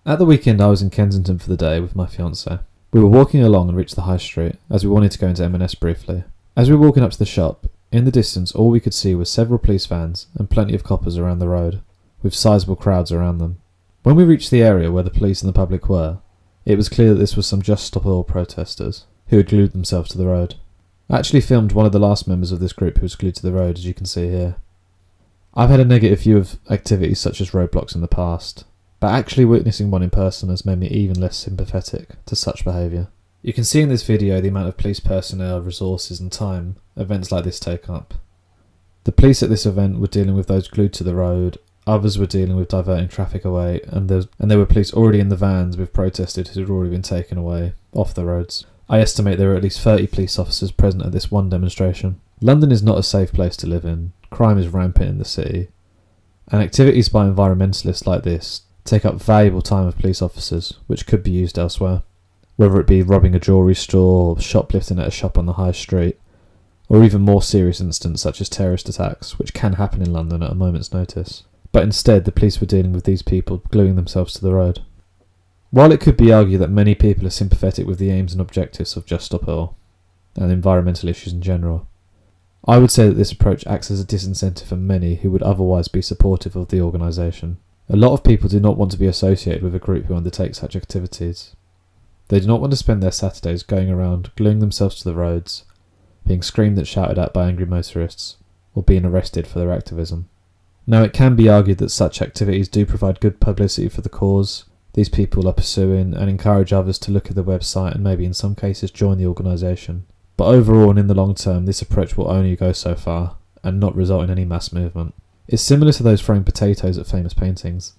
At the weekend I was in Kensington for the day with my fiancée. We were walking along and reached the high street, as we wanted to go into M&S briefly. As we were walking up to the shop, in the distance all we could see was several police vans and plenty of coppers around the road, with sizable crowds around them. When we reached the area where the police and the public were, it was clear that this was some Just Stop Oil protesters, who had glued themselves to the road. I actually filmed one of the last members of this group who was glued to the road, as you can see here. I've had a negative view of activities such as roadblocks in the past, but actually witnessing one in person has made me even less sympathetic to such behaviour. You can see in this video the amount of police personnel, resources and time events like this take up. The police at this event were dealing with those glued to the road, others were dealing with diverting traffic away, and there were police already in the vans with protesters who had already been taken away off the roads. I estimate there were at least 30 police officers present at this one demonstration. London is not a safe place to live in, crime is rampant in the city, and activities by environmentalists like this take up valuable time of police officers, which could be used elsewhere, whether it be robbing a jewellery store, or shoplifting at a shop on the high street, or even more serious incidents such as terrorist attacks, which can happen in London at a moment's notice. But instead, the police were dealing with these people gluing themselves to the road. While it could be argued that many people are sympathetic with the aims and objectives of Just Stop Oil, and environmental issues in general, I would say that this approach acts as a disincentive for many who would otherwise be supportive of the organisation. A lot of people do not want to be associated with a group who undertake such activities. They do not want to spend their Saturdays going around gluing themselves to the roads, being screamed and shouted at by angry motorists, or being arrested for their activism. Now, it can be argued that such activities do provide good publicity for the cause these people are pursuing and encourage others to look at the website and maybe in some cases join the organisation. But overall and in the long term, this approach will only go so far and not result in any mass movement. It's similar to those throwing potatoes at famous paintings.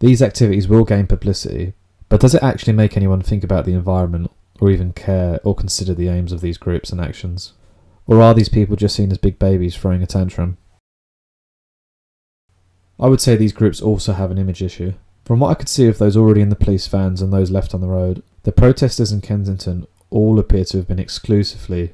These activities will gain publicity, but does it actually make anyone think about the environment or even care or consider the aims of these groups and actions? Or are these people just seen as big babies throwing a tantrum? I would say these groups also have an image issue. From what I could see of those already in the police vans and those left on the road, the protesters in Kensington all appear to have been exclusively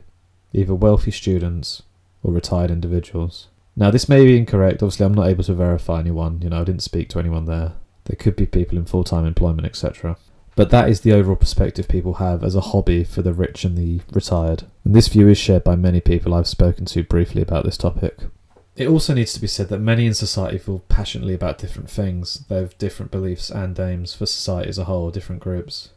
either wealthy students or retired individuals. Now, this may be incorrect. Obviously, I'm not able to verify anyone. I didn't speak to anyone there. There could be people in full-time employment, etc. But that is the overall perspective people have as a hobby for the rich and the retired. And this view is shared by many people I've spoken to briefly about this topic. It also needs to be said that many in society feel passionately about different things. They have different beliefs and aims for society as a whole, different groups.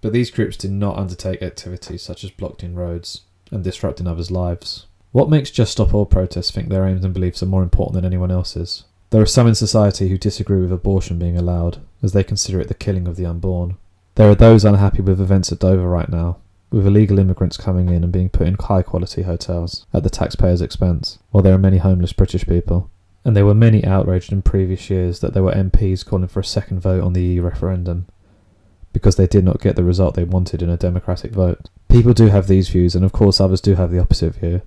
But these groups do not undertake activities such as blocking roads and disrupting others' lives. What makes Just Stop Oil protests think their aims and beliefs are more important than anyone else's? There are some in society who disagree with abortion being allowed, as they consider it the killing of the unborn. There are those unhappy with events at Dover right now, with illegal immigrants coming in and being put in high-quality hotels at the taxpayers' expense, while there are many homeless British people. And there were many outraged in previous years that there were MPs calling for a second vote on the EU referendum, because they did not get the result they wanted in a democratic vote. People do have these views, and of course others do have the opposite view.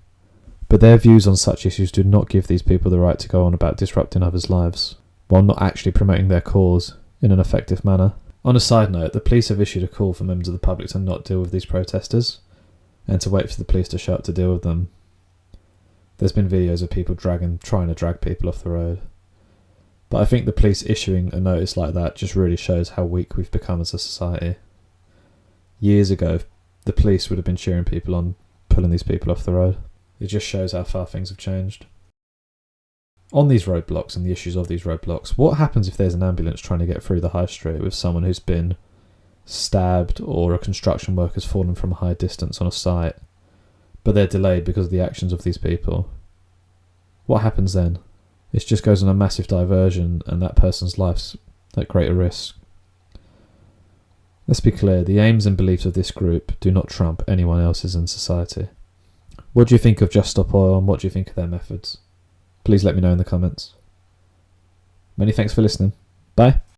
But their views on such issues do not give these people the right to go on about disrupting others' lives, while not actually promoting their cause in an effective manner. On a side note, the police have issued a call for members of the public to not deal with these protesters, and to wait for the police to show up to deal with them. There's been videos of people trying to drag people off the road. But I think the police issuing a notice like that just really shows how weak we've become as a society. Years ago, the police would have been cheering people on, pulling these people off the road. It just shows how far things have changed. On these roadblocks and the issues of these roadblocks, what happens if there's an ambulance trying to get through the high street with someone who's been stabbed or a construction worker's fallen from a high distance on a site, but they're delayed because of the actions of these people? What happens then? It just goes on a massive diversion and that person's life's at greater risk. Let's be clear, the aims and beliefs of this group do not trump anyone else's in society. What do you think of Just Stop Oil and what do you think of their methods? Please let me know in the comments. Many thanks for listening. Bye.